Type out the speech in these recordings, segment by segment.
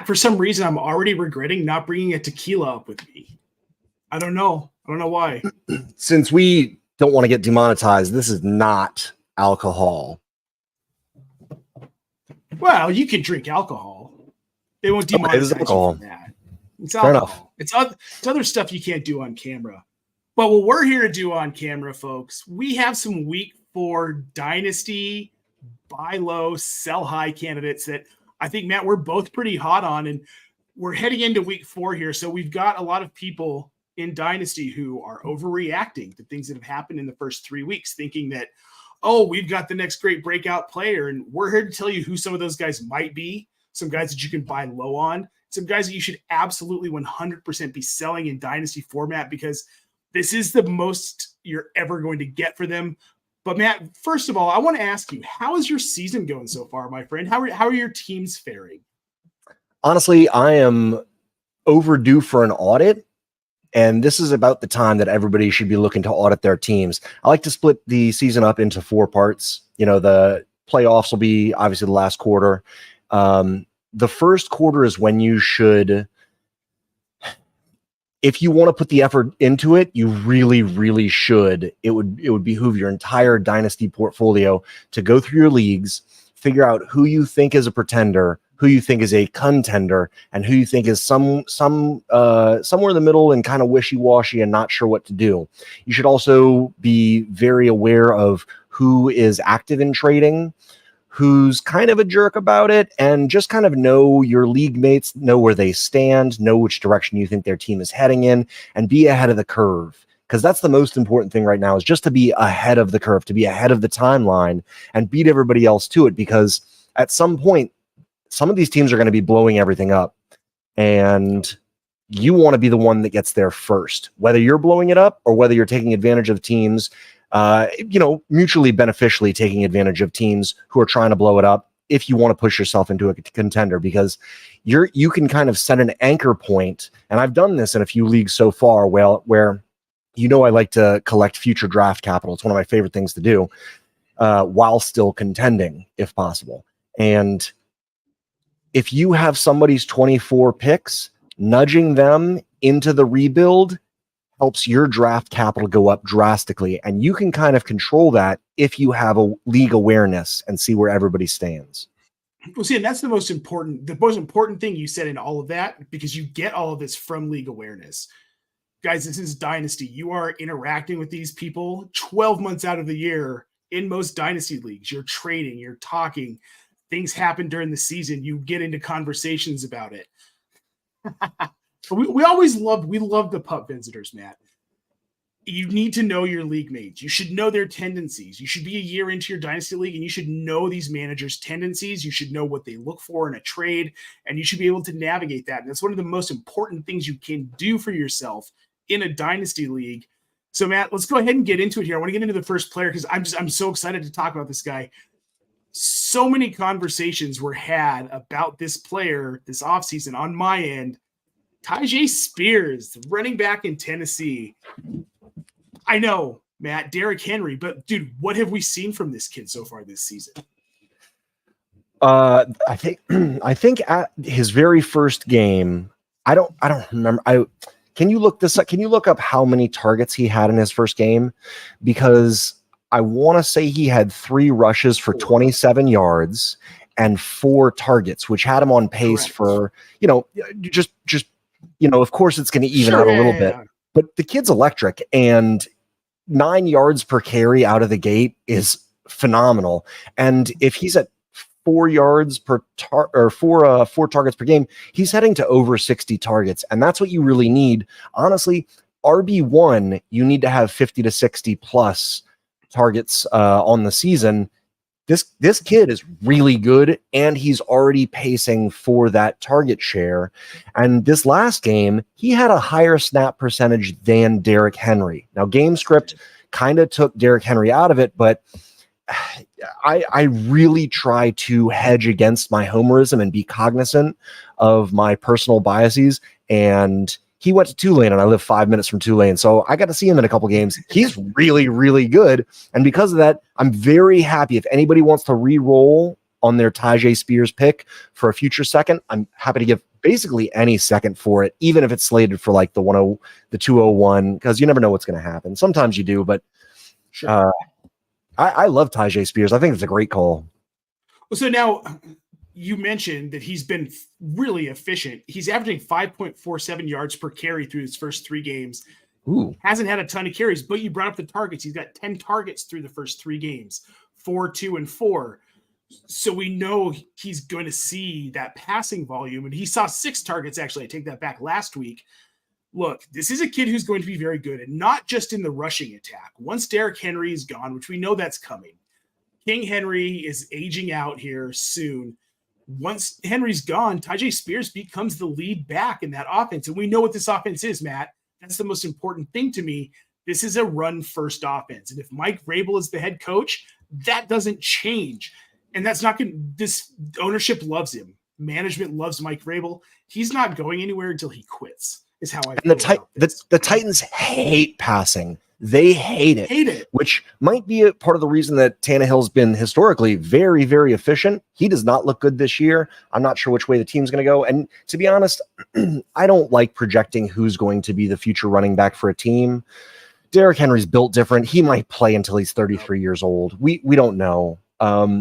Matt, for some reason, I'm already regretting not bringing a tequila up with me. I don't know why. Since we don't want to get demonetized, this is not alcohol. Well, you can drink alcohol. They won't demonetize you for that. It's alcohol. It's other stuff you can't do on camera. But what we're here to do on camera, folks, we have some week 4 Dynasty buy low, sell high candidates that I think, Matt, we're both pretty hot on. And we're heading into week 4 here. So we've got a lot of people in Dynasty who are overreacting to things that have happened in the first 3 weeks, thinking that, oh, we've got the next great breakout player. And we're here to tell you who some of those guys might be, some guys that you can buy low on, some guys that you should absolutely 100% be selling in Dynasty format, because this is the most you're ever going to get for them. But Matt, first of all, I want to ask you, how is your season going so far, my friend? How are your teams faring? Honestly, I am overdue for an audit. And this is about the time that everybody should be looking to audit their teams. I like to split the season up into 4 parts. You know, the playoffs will be obviously the last quarter. The first quarter is when you should, if you want to put the effort into it, you really, really should. It would behoove your entire Dynasty portfolio to go through your leagues, figure out who you think is a pretender, who you think is a contender, and who you think is somewhere in the middle and kind of wishy-washy and not sure what to do. You should also be very aware of who is active in trading, who's kind of a jerk about it, and just kind of know your league mates, know where they stand, know which direction you think their team is heading in, and be ahead of the curve. Because that's the most important thing right now, is just to be ahead of the curve, to be ahead of the timeline and beat everybody else to it. Because at some point, some of these teams are going to be blowing everything up, and you want to be the one that gets there first, whether you're blowing it up or whether you're taking advantage of teams, mutually beneficially taking advantage of teams who are trying to blow it up. If you want to push yourself into a contender, because you can kind of set an anchor point. And I've done this in a few leagues so far, where I like to collect future draft capital. It's one of my favorite things to do, while still contending if possible. And if you have somebody's 24 picks, nudging them into the rebuild helps your draft capital go up drastically. And you can kind of control that if you have a league awareness and see where everybody stands. Well, see, and that's the most important thing you said in all of that, because you get all of this from league awareness. Guys, this is Dynasty. You are interacting with these people 12 months out of the year in most Dynasty leagues. You're trading, you're talking. Things happen during the season. You get into conversations about it. we love the pup visitors, Matt. You need to know your league mates. You should know their tendencies. You should be a year into your Dynasty league, and you should know these managers' tendencies. You should know what they look for in a trade, and you should be able to navigate that. And that's one of the most important things you can do for yourself in a Dynasty league. So, Matt, let's go ahead and get into it here. I want to get into the first player because I'm so excited to talk about this guy. So many conversations were had about this player this offseason on my end. Tyjae Spears, running back in Tennessee. I know, Matt, Derrick Henry, but dude, what have we seen from this kid so far this season? I think at his very first game, I don't remember. Can you look this up? Can you look up how many targets he had in his first game? Because I want to say he had 3 rushes for 27 yards and 4 targets, which had him on pace for, of course it's going to even out a little bit, but the kid's electric, and 9 yards per carry out of the gate is phenomenal. And if he's at 4 yards per 4 targets per game, he's heading to over 60 targets. And that's what you really need. Honestly, RB1, you need to have 50 to 60 plus targets on the season. This kid is really good, and he's already pacing for that target share. And this last game, he had a higher snap percentage than Derrick Henry. Now, game script kind of took Derrick Henry out of it, but I really try to hedge against my homerism and be cognizant of my personal biases. And he went to Tulane, and I live 5 minutes from Tulane, so I got to see him in a couple games. He's really, really good, and because of that, I'm very happy. If anybody wants to re-roll on their Tyjae Spears pick for a future second, I'm happy to give basically any second for it, even if it's slated for like the 201, because you never know what's going to happen. Sometimes you do, but sure. I love Tyjae Spears. I think it's a great call. So now you mentioned that he's been really efficient. He's averaging 5.47 yards per carry through his first 3 games. Ooh. Hasn't had a ton of carries, but you brought up the targets. He's got 10 targets through the first 3 games, 4, 2, and 4. So we know he's going to see that passing volume. And he saw 6 targets, actually. I take that back last week. Look, this is a kid who's going to be very good, and not just in the rushing attack. Once Derrick Henry is gone, which we know that's coming, King Henry is aging out here soon. Once Henry's gone, Tyjae Spears becomes the lead back in that offense. And we know what this offense is, Matt. That's the most important thing to me. This is a run-first offense. And if Mike Vrabel is the head coach, that doesn't change. And that's not going to – this ownership loves him. Management loves Mike Vrabel. He's not going anywhere until he quits, is how I feel about this. The Titans hate passing. They hate it. Which might be a part of the reason that Tannehill's been historically very, very efficient. He does not look good this year. I'm not sure which way the team's going to go. And to be honest, I don't like projecting who's going to be the future running back for a team. Derrick Henry's built different. He might play until he's 33 years old. We don't know.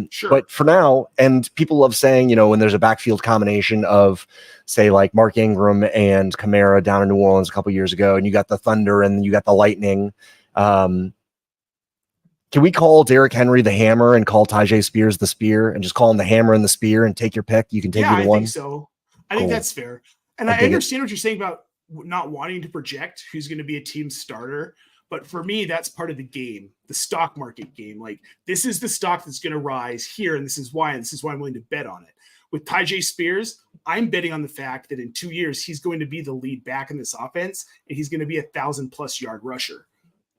Sure. But for now, and people love saying, when there's a backfield combination of, say, like Mark Ingram and Kamara down in New Orleans a couple years ago, and you got the Thunder and you got the Lightning. Can we call Derrick Henry the hammer and call Tyjae Spears the spear and just call him the hammer and the spear and take your pick? You can take either one. I think so. I think that's fair. And I understand what you're saying about not wanting to project who's going to be a team starter. But for me, that's part of the game, the stock market game. Like, this is the stock that's going to rise here, and this is why I'm willing to bet on it. With Tyjae Spears, I'm betting on the fact that in 2 years, he's going to be the lead back in this offense, and he's going to be a 1,000+ yard rusher.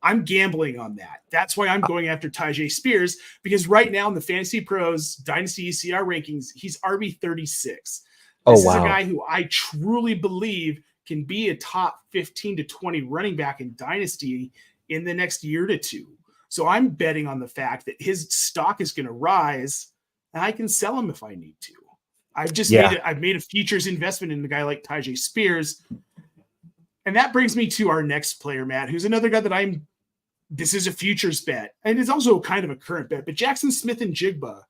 I'm gambling on that. That's why I'm going after Tyjae Spears, because right now in the Fantasy Pros Dynasty ECR rankings, he's RB 36. This is a guy who I truly believe can be a top 15 to 20 running back in Dynasty in the next year to 2. So I'm betting on the fact that his stock is going to rise, and I can sell him if I need to. I've made a futures investment in a guy like Tyjae Spears. And that brings me to our next player, Matt, who's another guy that this is a futures bet. And it's also kind of a current bet, but Jaxon Smith-Njigba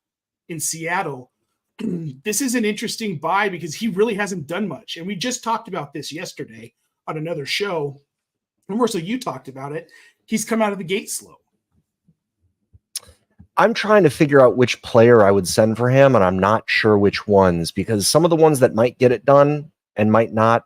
in Seattle, this is an interesting buy because he really hasn't done much. And we just talked about this yesterday on another show. And more so you talked about it. He's come out of the gate slow. I'm trying to figure out which player I would send for him, and I'm not sure which ones, because some of the ones that might get it done and might not,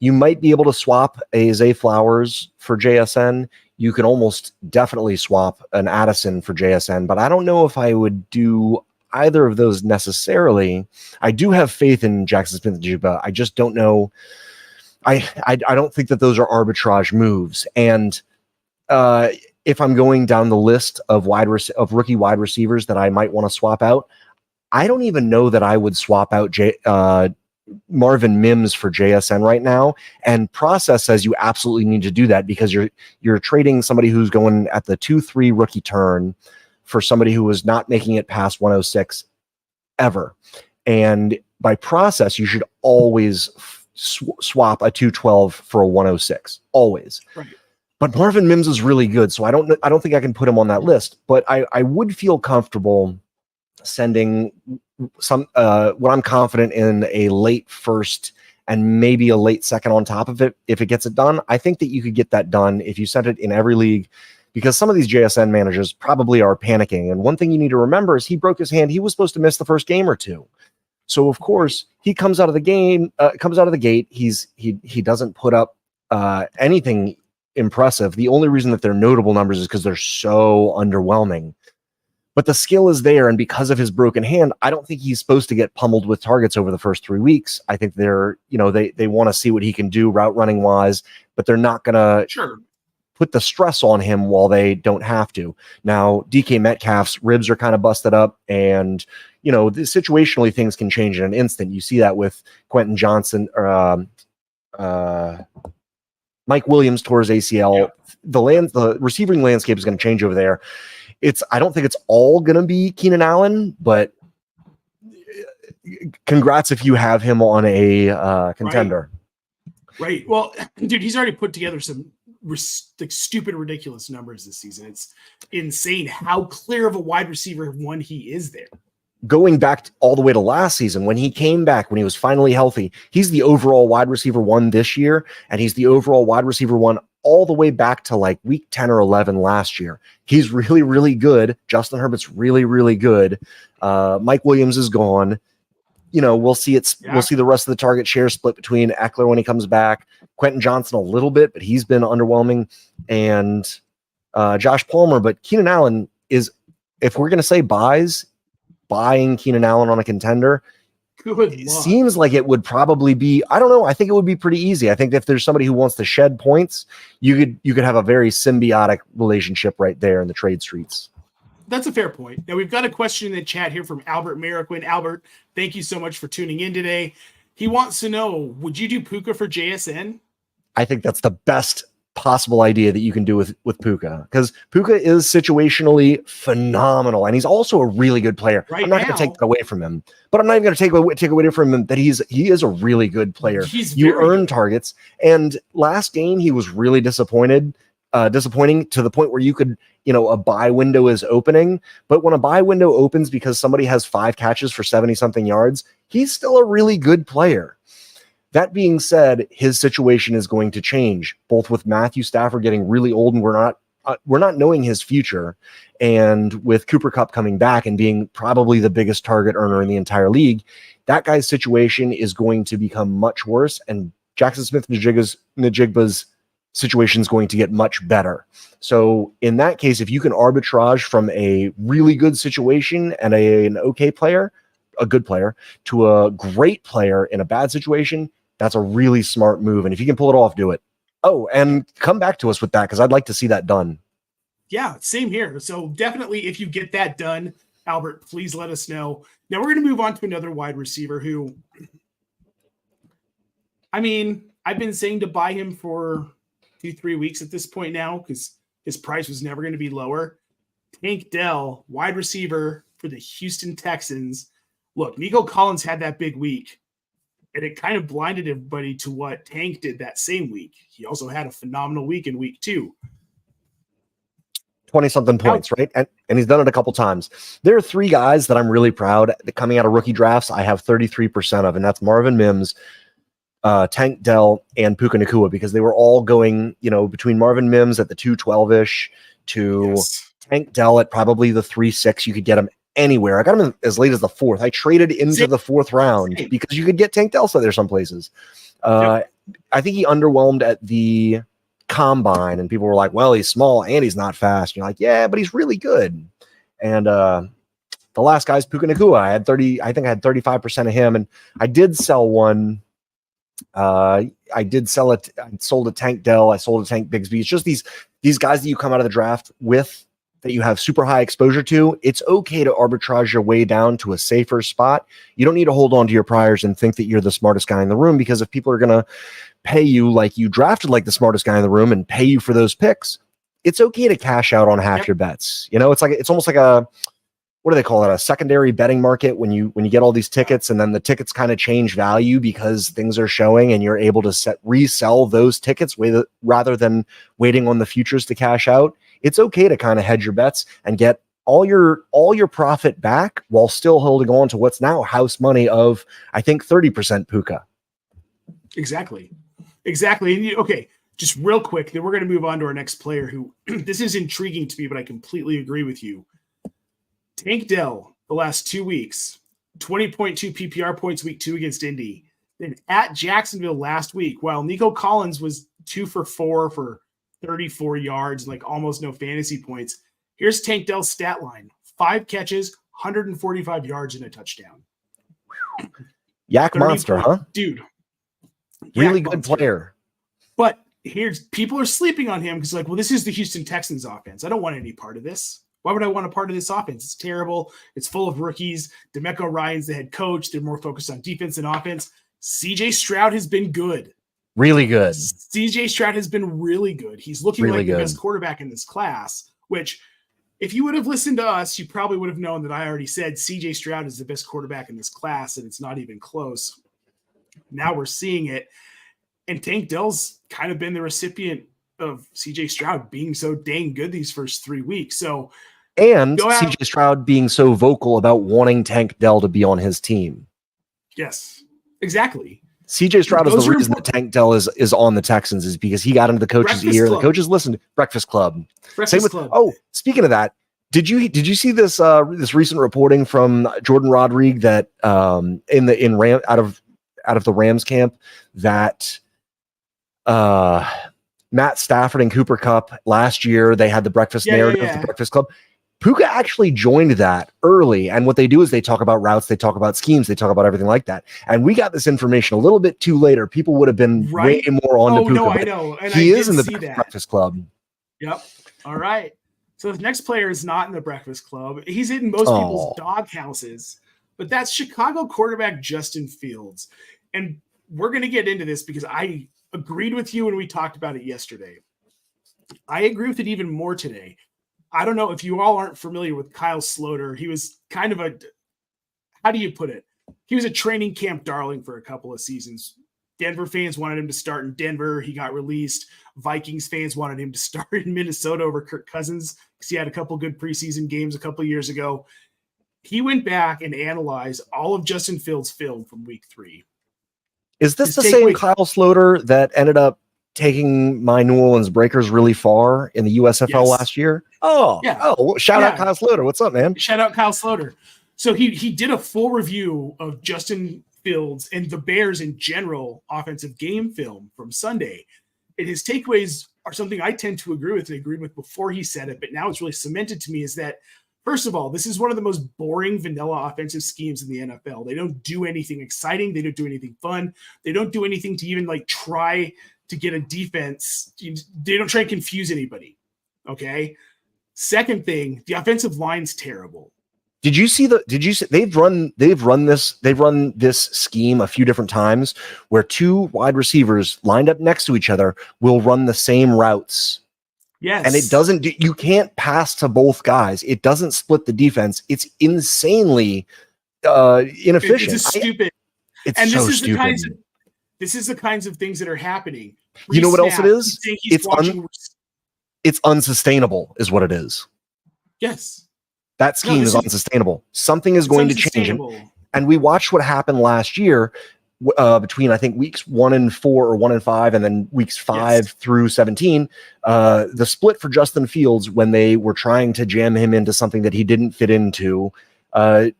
you might be able to swap a Zay Flowers for JSN. You can almost definitely swap an Addison for JSN, but I don't know if I would do either of those necessarily. I do have faith in Jaxon Smith-Njigba. I just don't know. I don't think that those are arbitrage moves. And if I'm going down the list of rookie wide receivers that I might want to swap out, I don't even know that I would swap out Marvin Mims for JSN right now. And process says you absolutely need to do that because you're trading somebody who's going at the 2-3 rookie turn for somebody who was not making it past 106 ever. And by process, you should always swap a 212 for a 106, always. Right. But Marvin Mims is really good, so I don't think I can put him on that list. But I would feel comfortable sending some what I'm confident in a late first and maybe a late second on top of it if it gets it done. I think that you could get that done if you sent it in every league, because some of these JSN managers probably are panicking. And one thing you need to remember is he broke his hand. He was supposed to miss the first game or two. So of course he comes out of the gate. He doesn't put up anything impressive. The only reason that they're notable numbers is because they're so underwhelming. But the skill is there, and because of his broken hand, I don't think he's supposed to get pummeled with targets over the first 3 weeks. I think they want to see what he can do route running wise, but they're not going to put the stress on him while they don't have to. Now, DK Metcalf's ribs are kind of busted up, and situationally things can change in an instant. You see that with Quentin Johnson or Mike Williams tore his ACL. Yeah. The receiving landscape is going to change over there. I don't think it's all going to be Keenan Allen, but congrats if you have him on a contender. Right. Well, dude, he's already put together some like stupid, ridiculous numbers this season. It's insane how clear of a wide receiver one he is there. Going back all the way to last season, when he came back, when he was finally healthy, he's the overall wide receiver one this year, and he's the overall wide receiver one all the way back to like week 10 or 11 last year. He's really, really good. Justin Herbert's really, really good. Mike Williams is gone. We'll see we'll see the rest of the target share split between Eckler when he comes back, Quentin Johnson a little bit, but he's been underwhelming, and Josh Palmer. But Keenan Allen is, if we're going to say buying Keenan Allen on a contender, seems like it would probably be, I don't know. I think it would be pretty easy. I think if there's somebody who wants to shed points, you could have a very symbiotic relationship right there in the trade streets. That's a fair point. Now we've got a question in the chat here from Albert Mariquin. Albert, thank you so much for tuning in today. He wants to know, would you do Puka for JSN? I think that's the best possible idea that you can do with Puka, because Puka is situationally phenomenal, and he's also a really good player. I'm not going to take that away from him, but I'm not even going to take away from him that he is a really good player. You earn targets, and last game he was really disappointing to the point where you could, a buy window is opening, but when a buy window opens because somebody has 5 catches for 70 something yards, he's still a really good player. That being said, his situation is going to change, both with Matthew Stafford getting really old and we're not knowing his future, and with Cooper Kupp coming back and being probably the biggest target earner in the entire league. That guy's situation is going to become much worse, and Jaxon Smith-Njigba's situation is going to get much better. So in that case, if you can arbitrage from a really good situation and an okay player, a good player, to a great player in a bad situation, that's a really smart move. And if you can pull it off, do it. Oh, and come back to us with that, because I'd like to see that done. Yeah, same here. So definitely, if you get that done, Albert, please let us know. Now we're going to move on to another wide receiver who, I've been saying to buy him for 2-3 weeks at this point now, because his price was never going to be lower. Tank Dell, wide receiver for the Houston Texans. Look, Nico Collins had that big week, and it kind of blinded everybody to what Tank did that same week. He also had a phenomenal week in week 2. 20-something points, right? And he's done it a couple times. There are 3 guys that I'm really proud coming out of rookie drafts. I have 33% of, and that's Marvin Mims, Tank Dell, and Puka Nacua, because they were all going, between Marvin Mims at the 212-ish to Tank Dell at probably the 3.6. You could get him anywhere. I got him as late as the 4th. I traded into the 4th round because you could get Tank Dell there some places. I think he underwhelmed at the combine, and people were like, well, he's small and he's not fast. And you're like, yeah, but he's really good. And the last guy's Puka Nacua. I think I had 35% of him, and I did sell one. I sold a Tank Dell. I sold a Tank Bigsby. It's just these guys that you come out of the draft with, that you have super high exposure to. It's okay to arbitrage your way down to a safer spot. You don't need to hold on to your priors and think that you're the smartest guy in the room, because if people are going to pay you like you drafted like the smartest guy in the room and pay you for those picks, it's okay to cash out on half your bets. It's almost like what do they call it? A secondary betting market, when you get all these tickets and then the tickets kind of change value because things are showing, and you're able to resell those tickets rather than waiting on the futures to cash out. It's okay to kind of hedge your bets and get all your profit back while still holding on to what's now house money of, I think, 30% Puka. Exactly. And okay, just real quick, then we're going to move on to our next player who this is intriguing to me, but I completely agree with you. Tank Dell, the last 2 weeks, 20.2 PPR points week 2 against Indy. Then at Jacksonville last week, while Nico Collins was 2 for 4 for 34 yards, like almost no fantasy points. Here's Tank Dell's stat line: 5 catches, 145 yards, and a touchdown. Yak monster, huh? Dude. Really good player. But people are sleeping on him because, this is the Houston Texans offense. I don't want any part of this. Why would I want a part of this offense? It's terrible. It's full of rookies. DeMeco Ryan's the head coach. They're more focused on defense and offense. CJ Stroud has been good. Really good. CJ Stroud has been really good. He's looking like the best quarterback in this class, which if you would have listened to us, you probably would have known that I already said CJ Stroud is the best quarterback in this class, and it's not even close. Now we're seeing it. And Tank Dell's kind of been the recipient of CJ Stroud being so dang good these first 3 weeks. So, and CJ Stroud being so vocal about wanting Tank Dell to be on his team. Yes, exactly. CJ Stroud is the reason that Tank Dell is on the Texans, is because he got into the coach's ear. The coaches listened. Breakfast Club. Oh, speaking of that, did you see this this recent reporting from Jordan Rodriguez that out of the Rams camp that Matt Stafford and Cooper Kupp last year, they had the breakfast narrative, the Breakfast Club. Puka actually joined that early, and what they do is they talk about routes, they talk about schemes, they talk about everything like that. And we got this information a little bit too later. People would have been way more on to Puka. No, I know. And he is in the Breakfast Club. Yep. All right. So the next player is not in the Breakfast Club. He's in most people's dog houses, but that's Chicago quarterback Justin Fields. And we're going to get into this because I agreed with you when we talked about it yesterday. I agree with it even more today. I don't know if you all aren't familiar with Kyle Sloter. He was kind of how do you put it? He was a training camp darling for a couple of seasons. Denver fans wanted him to start in Denver. He got released. Vikings fans wanted him to start in Minnesota over Kirk Cousins because he had a couple good preseason games a couple of years ago. He went back and analyzed all of Justin Fields' film from week 3. Is this the same Kyle Sloter that ended up taking my New Orleans Breakers really far in the USFL last year? Oh, yeah. Oh, shout out Kyle Sloter. What's up, man? Shout out Kyle Sloter. So he did a full review of Justin Fields and the Bears in general offensive game film from Sunday. And his takeaways are something I tend to agree with and agreed with before he said it, but now it's really cemented to me, is that, first of all, this is one of the most boring vanilla offensive schemes in the NFL. They don't do anything exciting. They don't do anything fun. They don't do anything to even try to get a defense. They don't try and confuse anybody. Okay. Second thing, the offensive line's terrible. Did you see they've run this scheme a few different times where two wide receivers lined up next to each other will run the same routes. Yes. And it doesn't you can't pass to both guys. It doesn't split the defense. It's insanely inefficient. It's stupid. It's so stupid. This is the kinds of things that are happening. You know what else it is? It's unsustainable is what it is. Yes. That scheme is unsustainable. Something is going to change. And we watched what happened last year between, I think, weeks 1 and 4 or 1 and 5, and then weeks 5 through 17. The split for Justin Fields when they were trying to jam him into something that he didn't fit into.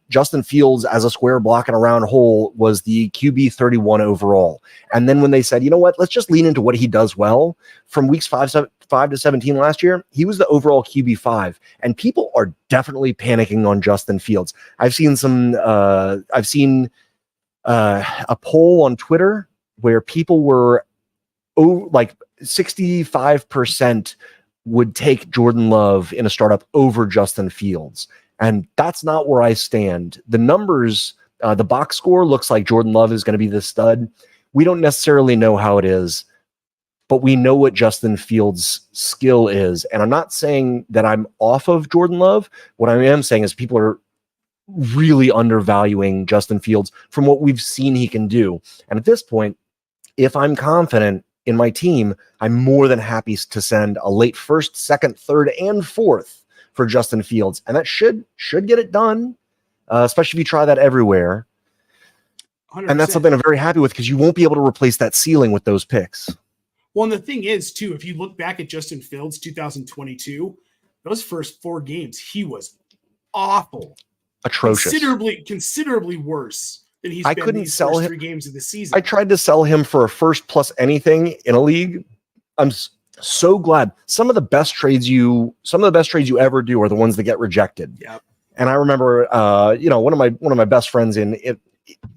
Justin Fields as a square block and a round hole was the QB 31 overall. And then when they said, you know what, let's just lean into what he does well, from weeks 5 to 17 last year, he was the overall QB 5. And people are definitely panicking on Justin Fields. I've seen a poll on Twitter where people were 65% would take Jordan Love in a startup over Justin Fields. And that's not where I stand. The numbers, the box score looks like Jordan Love is going to be the stud. We don't necessarily know how it is, but we know what Justin Fields' skill is. And I'm not saying that I'm off of Jordan Love. What I am saying is people are really undervaluing Justin Fields from what we've seen he can do. And at this point, if I'm confident in my team, I'm more than happy to send a late first, second, third, and fourth for Justin Fields. And that should get it done, especially if you try that everywhere. 100%. And that's something I'm very happy with because you won't be able to replace that ceiling with those picks. Well, and the thing is, too, if you look back at Justin Fields 2022, those first 4 games, he was awful. Atrocious. Considerably worse than he's been these first 3 games of the season. I tried to sell him for a first plus anything in a league. I'm so glad. Some of the best trades you ever do are the ones that get rejected. Yep. And I remember, one of my best friends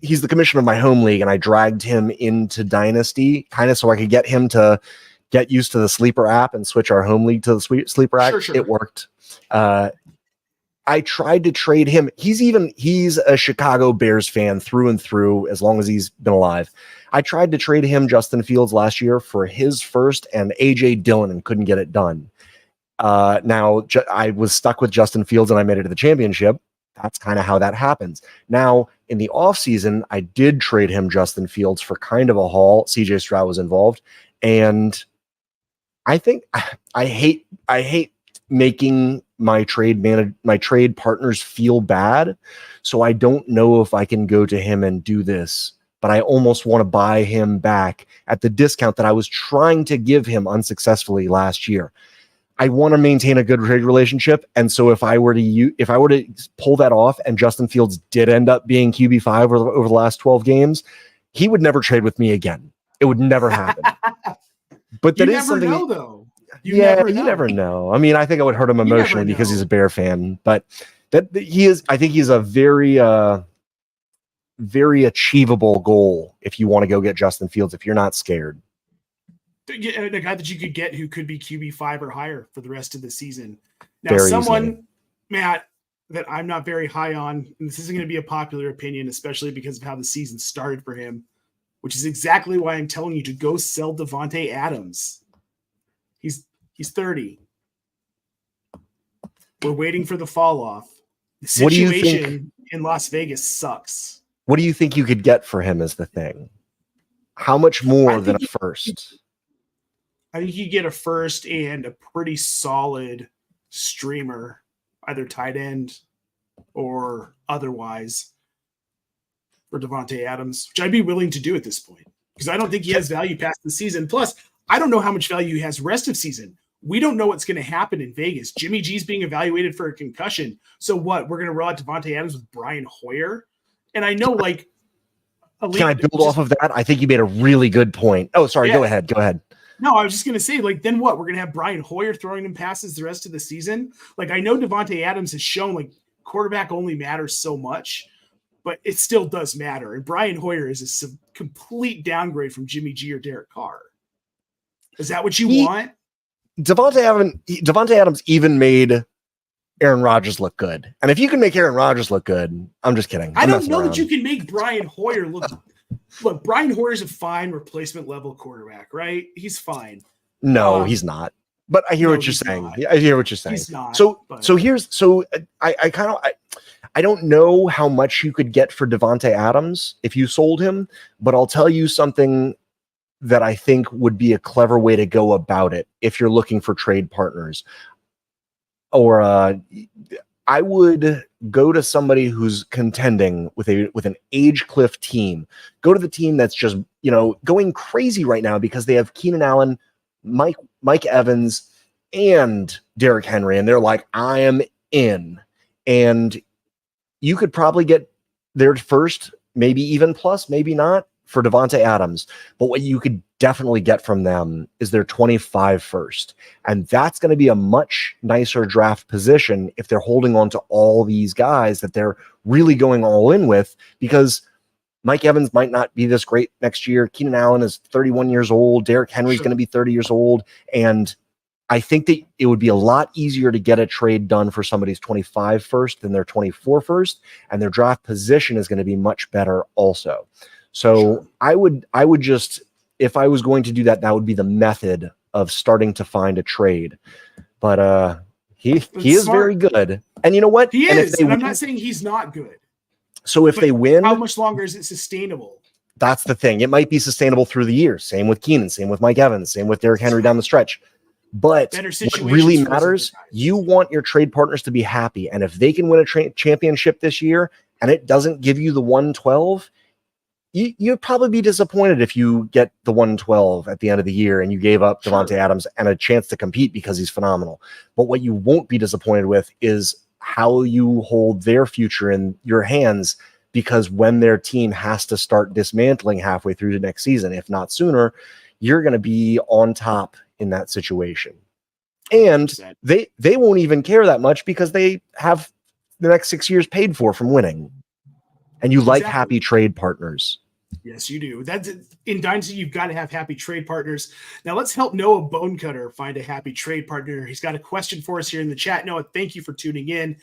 he's the commissioner of my home league, and I dragged him into Dynasty kind of so I could get him to get used to the Sleeper app and switch our home league to the Sleeper app. Sure. It worked. I tried to trade him. He's a Chicago Bears fan through and through as long as he's been alive. I tried to trade him Justin Fields last year for his first and AJ Dillon and couldn't get it done. Now, I was stuck with Justin Fields and I made it to the championship. That's kind of how that happens. Now, in the offseason, I did trade him Justin Fields for kind of a haul. CJ Stroud was involved. And I think I hate making my trade partners feel bad. So I don't know if I can go to him and do this, but I almost want to buy him back at the discount that I was trying to give him unsuccessfully last year. I want to maintain a good trade relationship, and so if I were to pull that off, and Justin Fields did end up being QB5 over the last 12 games, he would never trade with me again. It would never happen. But that is something. Know, though. You never know. I mean, I think I would hurt him emotionally because he's a Bear fan, but that he is. I think he's a very, very achievable goal if you want to go get Justin Fields. If you're not scared. A guy that you could get who could be QB5 or higher for the rest of the season. Now, very someone, easily. Matt, that I'm not very high on, and this isn't going to be a popular opinion, especially because of how the season started for him, which is exactly why I'm telling you to go sell Davante Adams. He's 30. We're waiting for the fall off. The situation in Las Vegas sucks. What do you think you could get for him is the thing? How much more than a first? I think you get a first and a pretty solid streamer, either tight end or otherwise, for Davante Adams, which I'd be willing to do at this point because I don't think he has value past the season. Plus, I don't know how much value he has rest of season. We don't know what's going to happen in Vegas. Jimmy G's being evaluated for a concussion. So what? We're going to roll out Davante Adams with Brian Hoyer? And I know, like, can I build off of that? I think you made a really good point. Oh, sorry. Yeah. Go ahead. No, I was just going to say, like, then what? We're going to have Brian Hoyer throwing him passes the rest of the season? Like, I know Davante Adams has shown, like, quarterback only matters so much, but it still does matter. And Brian Hoyer is a complete downgrade from Jimmy G or Derek Carr. Is that what you want? Davante Adams even made Aaron Rodgers look good. And if you can make Aaron Rodgers look good, I'm just kidding. I don't know that you can make Brian Hoyer look. Look, Brian Hoyer's a fine replacement level quarterback, right? He's fine. No, he's not. But I hear what you're saying. I hear what you're saying. He's not. I don't know how much you could get for Davante Adams if you sold him, but I'll tell you something that I think would be a clever way to go about it if you're looking for trade partners. Or I would go to somebody who's contending with an age cliff team. Go to the team that's just, going crazy right now because they have Keenan Allen, Mike Evans, and Derrick Henry, and they're like, I am in. And you could probably get their first, maybe even plus, maybe not, for Davante Adams. But what you could definitely get from them is their 25 first. And that's going to be a much nicer draft position if they're holding on to all these guys that they're really going all in with, because Mike Evans might not be this great next year. Keenan Allen is 31 years old. Derrick Henry's going to be 30 years old. And I think that it would be a lot easier to get a trade done for somebody's 25 first than their 24 first. And their draft position is going to be much better also. So I would just, if I was going to do that, that would be the method of starting to find a trade. But he is very good. And you know what? He is. And I'm not saying he's not good. So if they win, how much longer is it sustainable? That's the thing. It might be sustainable through the year. Same with Keenan, same with Mike Evans, same with Derrick Henry down the stretch. But what really matters, you want your trade partners to be happy. And if they can win a championship this year and it doesn't give you the 112, you'd probably be disappointed if you get the 112 at the end of the year and you gave up Davante Adams and a chance to compete because he's phenomenal. But what you won't be disappointed with is how you hold their future in your hands, because when their team has to start dismantling halfway through the next season, if not sooner, you're going to be on top in that situation. And they won't even care that much because they have the next 6 years paid for from winning. And you like happy trade partners. Yes, you do. That's in Dynasty. You've got to have happy trade partners. Now let's help Noah Bonecutter find a happy trade partner. He's got a question for us here in the chat. Noah, thank you for tuning in.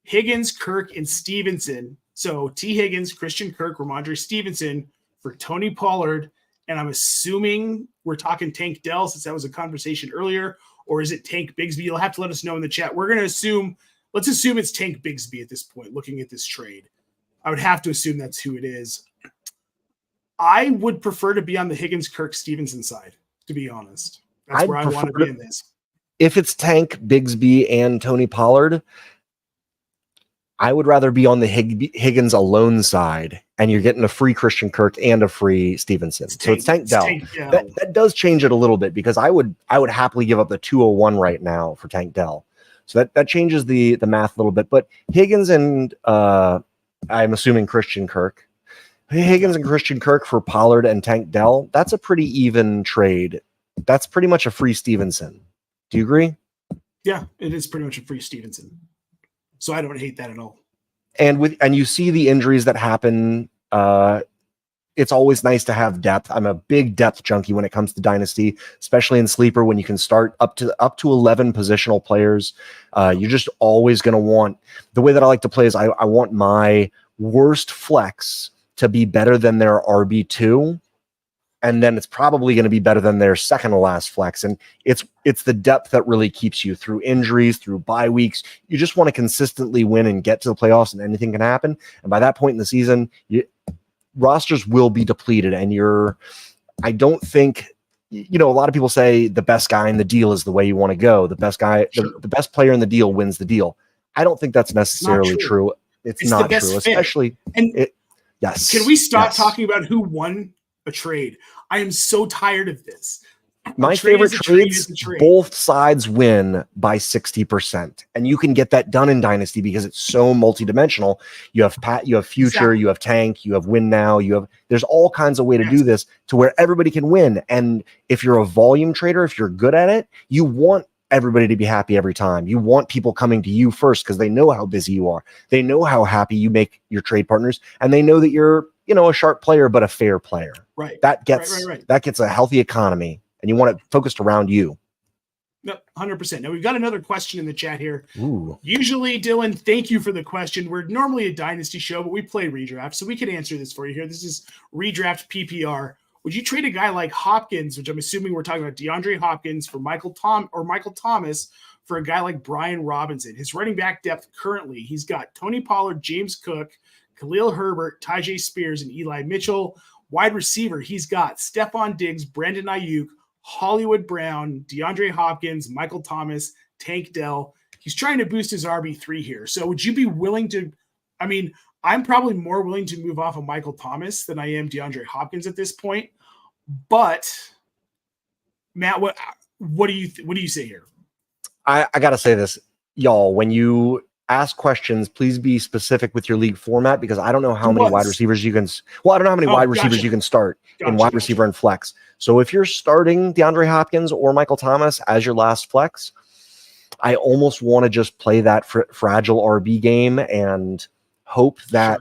Higgins, Kirk, and Stevenson. So T. Higgins, Christian Kirk, Ramondre Stevenson for Tony Pollard And I'm assuming we're talking Tank Dell, since that was a conversation earlier, or is it Tank Bigsby? You'll have to let us know in the chat. We're going to assume, let's assume it's Tank Bigsby at this point, looking at this trade. I would have to assume that's who it is. I would prefer to be on the Higgins, Kirk, Stevenson side, to be honest. That's where I want to be in this. If it's Tank, Bigsby, and Tony Pollard, I would rather be on the Higgins alone side, and you're getting a free Christian Kirk and a free Stevenson. So it's Tank Dell. That does change it a little bit, because I would happily give up the 201 right now for Tank Dell. So that changes the math a little bit. But Higgins and I'm assuming Christian Kirk. Higgins and Christian Kirk for Pollard and Tank Dell, that's a pretty even trade. That's pretty much a free Stevenson. Do you agree? Yeah, it is pretty much a free Stevenson. So I don't hate that at all. And you see the injuries that happen. It's always nice to have depth. I'm a big depth junkie when it comes to Dynasty, especially in Sleeper, when you can start up to 11 positional players. You're just always going to want, the way that I like to play is I want my worst flex to be better than their RB2. And then it's probably going to be better than their second to last flex. And it's the depth that really keeps you through injuries, through bye weeks. You just want to consistently win and get to the playoffs, and anything can happen. And by that point in the season, rosters will be depleted. And I don't think, a lot of people say the best guy in the deal is the way you want to go. The best guy, the best player in the deal wins the deal. I don't think that's necessarily true. It's not true, especially. Yes. Can we stop talking about who won a trade? I am so tired of this. My favorite trades, both sides win by 60%. And you can get that done in Dynasty because it's so multidimensional. You have you have future, you have tank, you have win now, there's all kinds of way to do this to where everybody can win. And if you're a volume trader, if you're good at it, you want everybody to be happy every time. You want people coming to you first because they know how busy you are. They know how happy you make your trade partners, and they know that you're, a sharp player, but a fair player. Right. That gets a healthy economy, and you want it focused around you. No, 100%. Now we've got another question in the chat here. Ooh. Usually, Dylan, thank you for the question. We're normally a Dynasty show, but we play redraft, so we can answer this for you here. This is redraft PPR. Would you trade a guy like Hopkins, which I'm assuming we're talking about DeAndre Hopkins, for Michael Thomas for a guy like Brian Robinson? His running back depth currently, he's got Tony Pollard, James Cook, Khalil Herbert, Tyjae Spears, and Eli Mitchell. Wide receiver, he's got Stephon Diggs, Brandon Ayuk, Hollywood Brown, DeAndre Hopkins, Michael Thomas, Tank Dell. He's trying to boost his RB3 here. So would you be willing to, I'm probably more willing to move off of Michael Thomas than I am DeAndre Hopkins at this point. But Matt, what do you say here? I got to say this, y'all, when you ask questions, please be specific with your league format, because I don't know how many wide receivers you can. Well, I don't know how many wide receivers you can start in wide receiver and flex. So if you're starting DeAndre Hopkins or Michael Thomas as your last flex, I almost want to just play that fragile RB game and hope that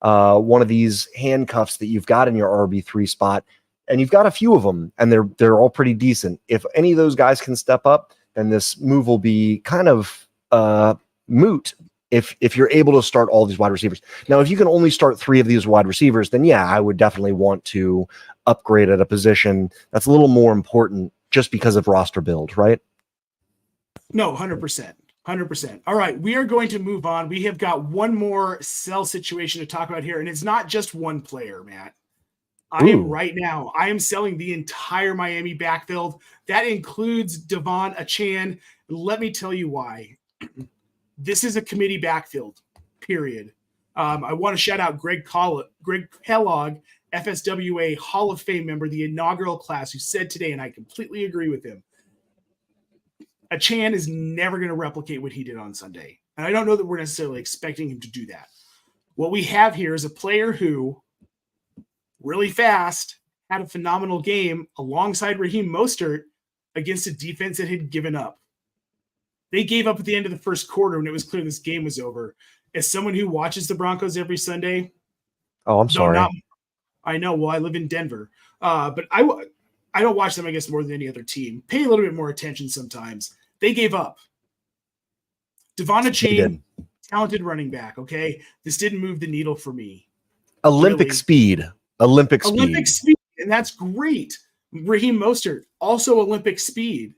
one of these handcuffs that you've got in your RB3 spot, and you've got a few of them, and they're all pretty decent. If any of those guys can step up, then this move will be kind of moot if you're able to start all these wide receivers. Now, if you can only start 3 of these wide receivers, then yeah, I would definitely want to upgrade at a position that's a little more important just because of roster build, right? No, 100%. 100%. All right, we are going to move on. We have got one more sell situation to talk about here, and it's not just one player, Matt. I am selling the entire Miami backfield. That includes Devon Achane. Let me tell you why. This is a committee backfield, period. I want to shout out Greg Kellogg, FSWA Hall of Fame member, the inaugural class, who said today, and I completely agree with him, Achane is never going to replicate what he did on Sunday. And I don't know that we're necessarily expecting him to do that. What we have here is a player who, really fast, had a phenomenal game alongside Raheem Mostert against a defense that had given up. They gave up at the end of the first quarter when it was clear this game was over. As someone who watches the Broncos every Sunday. Oh, I'm sorry. I know. Well, I live in Denver. But I don't watch them, I guess, more than any other team. Pay a little bit more attention sometimes. They gave up. Devon Achane, talented running back, okay? This didn't move the needle for me. Olympic speed. Olympic speed. and that's great. Raheem Mostert, also Olympic speed.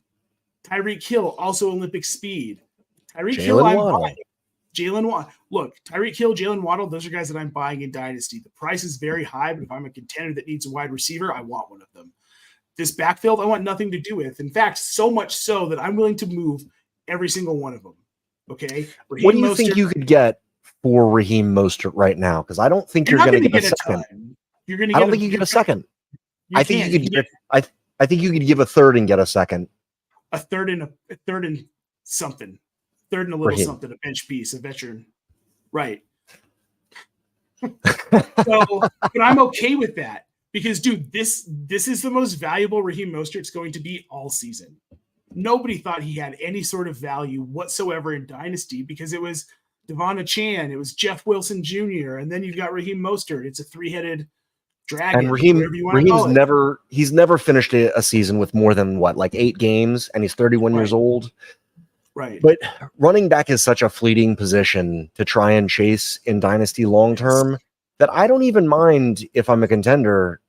Tyreek Hill, also Olympic speed. Tyreek Hill, I'm buying. Jalen Waddle. Look, Tyreek Hill, Jalen Waddle, those are guys that I'm buying in Dynasty. The price is very high, but if I'm a contender that needs a wide receiver, I want one of them. This backfield, I want nothing to do with. In fact, so much so that I'm willing to move every single one of them. Okay? Raheem what do you think you could get for Raheem Mostert right now? Because I don't think you're going to get a second. You're going to. I don't think you get a second. I think you could get. I think you could give a third and get a second. A third and something. Third and a little something, a bench piece, a veteran. Right. But I'm okay with that because, dude, this is the most valuable Raheem Mostert's going to be all season. Nobody thought he had any sort of value whatsoever in Dynasty because it was Devonta Chan, it was Jeff Wilson Jr., and then you've got Raheem Mostert. It's a three-headed dragon. And he's never finished a season with more than 8 games, and he's 31 years old. Right. But running back is such a fleeting position to try and chase in Dynasty long term that I don't even mind if I'm a contender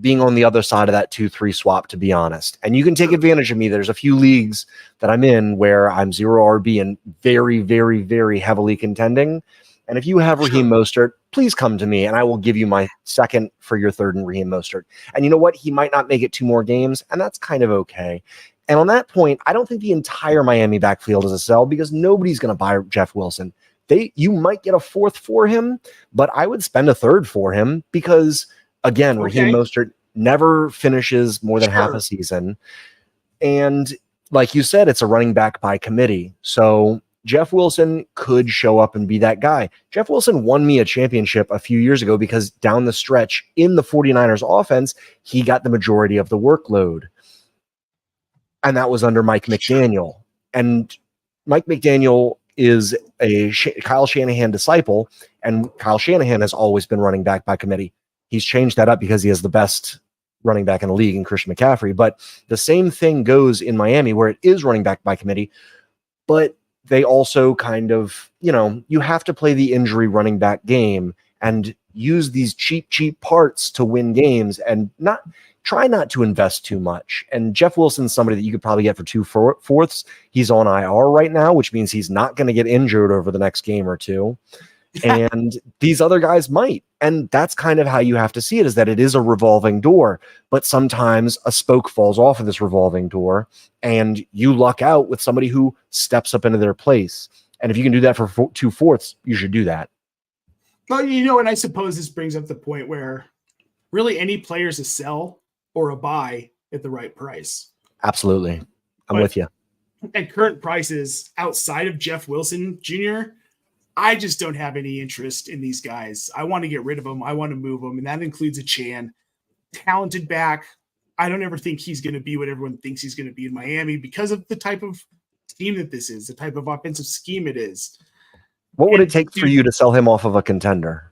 being on the other side of that 2-3 swap, to be honest. And you can take advantage of me. There's a few leagues that I'm in where I'm 0 RB and very, very, very heavily contending. And if you have Raheem Mostert, please come to me and I will give you my second for your third in Raheem Mostert. And you know what? He might not make it 2 more games, and that's kind of okay. And on that point, I don't think the entire Miami backfield is a sell because nobody's going to buy Jeff Wilson. You might get a fourth for him, but I would spend a third for him because, again, Raheem Mostert never finishes more than half a season. And like you said, it's a running back by committee. So Jeff Wilson could show up and be that guy. Jeff Wilson won me a championship a few years ago because down the stretch in the 49ers offense, he got the majority of the workload. And that was under Mike McDaniel. And Mike McDaniel is a Kyle Shanahan disciple, and Kyle Shanahan has always been running back by committee. He's changed that up because he has the best running back in the league in Christian McCaffrey. But the same thing goes in Miami where it is running back by committee, but they also kind of, you have to play the injury running back game and use these cheap parts to win games and try not to invest too much. And Jeff Wilson's somebody that you could probably get for 2/4. He's on IR right now, which means he's not going to get injured over the next game or two. And these other guys might. And that's kind of how you have to see it, is that it is a revolving door. But sometimes a spoke falls off of this revolving door and you luck out with somebody who steps up into their place. And if you can do that for 2/4, you should do that. Well, and I suppose this brings up the point where really any player is a sell or a buy at the right price. Absolutely. I'm with you. At current prices outside of Jeff Wilson Jr., I just don't have any interest in these guys. I want to get rid of them. I want to move them. And that includes a Chan, talented back. I don't ever think he's going to be what everyone thinks he's going to be in Miami because of the type of team that this is, the type of offensive scheme it is. What would it take for you to sell him off of a contender?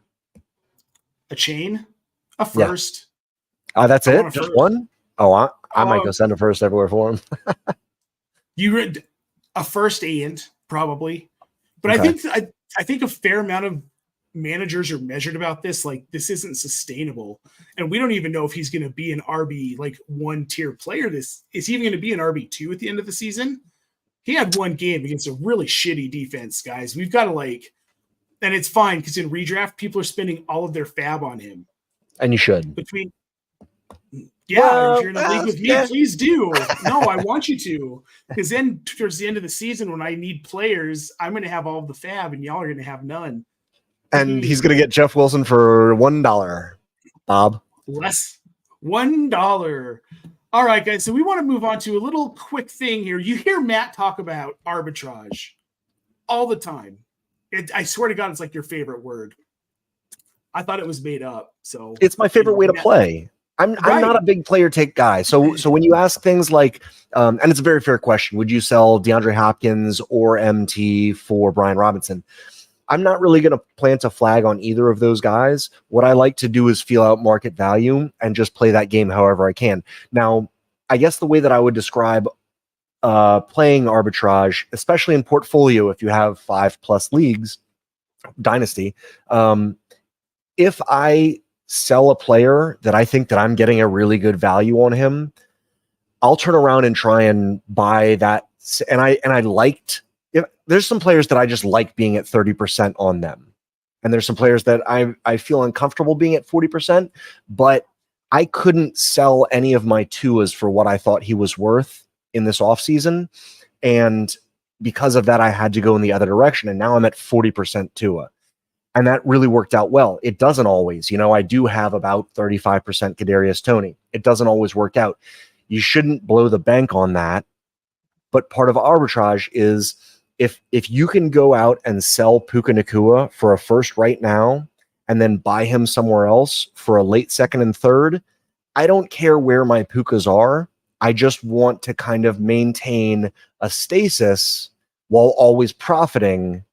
A chain? A first? That's it? Just one? Oh, I might go send a first everywhere for him. You read a first and probably. But okay. I think a fair amount of managers are measured about this. Like, this isn't sustainable. And we don't even know if he's going to be an RB, 1-tier player. Is he even going to be an RB2 at the end of the season? He had one game against a really shitty defense, guys. We've got to and it's fine because in redraft, people are spending all of their fab on him. And you should. If you're in a league with me, please do. No, I want you to. Because then towards the end of the season, when I need players, I'm going to have all of the fab and y'all are going to have none. And he's going to get Jeff Wilson for $1, Bob. Less $1. All right, guys. So we want to move on to a little quick thing here. You hear Matt talk about arbitrage all the time. I swear to God, it's like your favorite word. I thought it was made up. So it's my favorite way to play. I'm not a big player take guy. So when you ask things like, and it's a very fair question, would you sell DeAndre Hopkins or MT for Brian Robinson? I'm not really going to plant a flag on either of those guys. What I like to do is feel out market value and just play that game however I can. Now, I guess the way that I would describe playing arbitrage, especially in portfolio, if you have 5+ leagues, Dynasty, if I sell a player that I think that I'm getting a really good value on him, I'll turn around and try and buy that. And I liked, there's some players that I just like being at 30% on them. And there's some players that I feel uncomfortable being at 40%, but I couldn't sell any of my Tuas for what I thought he was worth in this offseason. And because of that, I had to go in the other direction. And now I'm at 40% Tua. And that really worked out well. It doesn't always. I do have about 35% Kadarius Toney. It doesn't always work out. You shouldn't blow the bank on that. But part of arbitrage is if you can go out and sell Puka Nacua for a first right now and then buy him somewhere else for a late second and third, I don't care where my Pukas are. I just want to kind of maintain a stasis while always profiting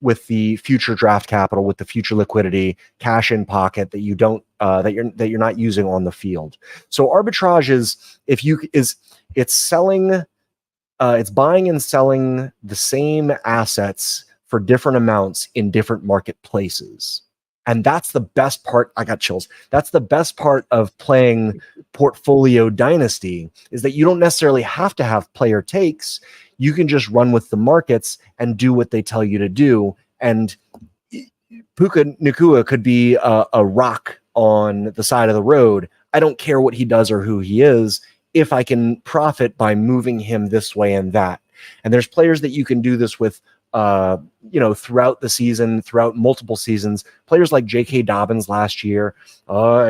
with the future draft capital, with the future liquidity, cash in pocket that you don't that you're not using on the field. So arbitrage is it's selling, it's buying and selling the same assets for different amounts in different marketplaces. And that's the best part. I got chills. That's the best part of playing Portfolio Dynasty, is that you don't necessarily have to have player takes. You can just run with the markets and do what they tell you to do. And Puka Nacua could be a rock on the side of the road. I don't care what he does or who he is if I can profit by moving him this way and that. And there's players that you can do this with throughout the season, throughout multiple seasons. Players like J.K. Dobbins last year,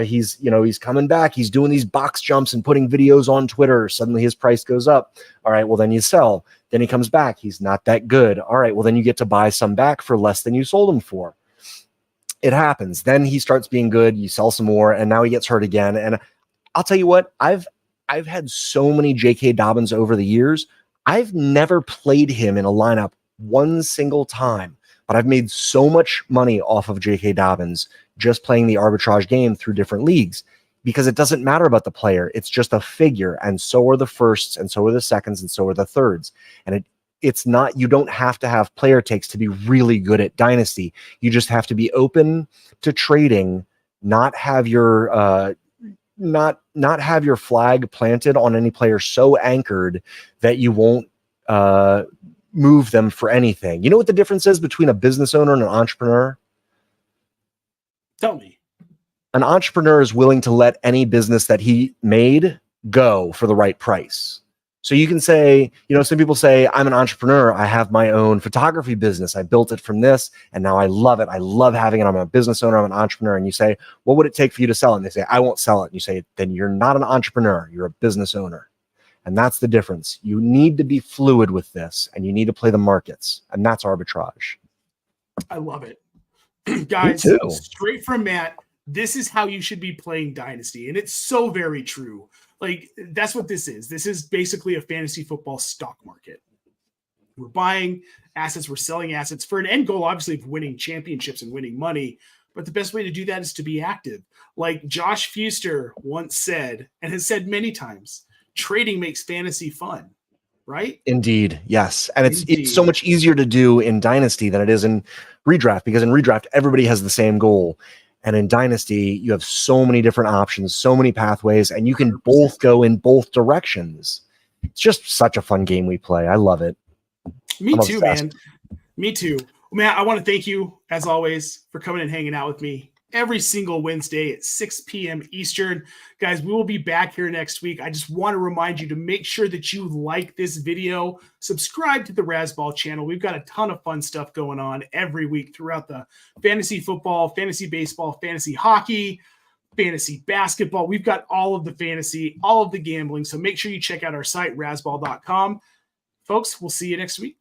he's coming back. He's doing these box jumps and putting videos on Twitter. Suddenly his price goes up. All right, well, then you sell. Then he comes back. He's not that good. All right, well, then you get to buy some back for less than you sold him for. It happens. Then he starts being good. You sell some more, and now he gets hurt again. And I'll tell you what, I've had so many J.K. Dobbins over the years. I've never played him in a lineup one single time, but I've made so much money off of J.K. Dobbins just playing the arbitrage game through different leagues, because it doesn't matter about the player. It's just a figure, and so are the firsts, and so are the seconds, and so are the thirds. And it's not, you don't have to have player takes to be really good at Dynasty. You just have to be open to trading, not have your not have your flag planted on any player so anchored that you won't move them for anything. You know what the difference is between a business owner and an entrepreneur? Tell me. An entrepreneur is willing to let any business that he made go for the right price. So you can say, some people say, I'm an entrepreneur. I have my own photography business. I built it from this, and now I love it. I love having it. I'm a business owner. I'm an entrepreneur. And you say, what would it take for you to sell it? And they say, I won't sell it. And you say, then you're not an entrepreneur. You're a business owner. And that's the difference. You need to be fluid with this, and you need to play the markets. And that's arbitrage. I love it. Guys, straight from Matt, this is how you should be playing Dynasty. And it's so very true. Like, that's what this is. This is basically a fantasy football stock market. We're buying assets, we're selling assets for an end goal, obviously, of winning championships and winning money. But the best way to do that is to be active. Like Josh Fuster once said, and has said many times, trading makes fantasy fun, right? Indeed, yes. And it's so much easier to do in Dynasty than it is in redraft, because in redraft, everybody has the same goal. And in Dynasty, you have so many different options, so many pathways, and you can both go in both directions. It's just such a fun game we play. I love it. Me too, man. Me too. Matt, I want to thank you, as always, for coming and hanging out with me every single Wednesday at 6 p.m. Eastern. Guys, we will be back here next week. I just want to remind you to make sure that you like this video, subscribe to the Razzball channel. We've got a ton of fun stuff going on every week throughout the fantasy football, fantasy baseball, fantasy hockey, fantasy basketball. We've got all of the fantasy, all of the gambling. So make sure you check out our site, razzball.com. Folks, we'll see you next week.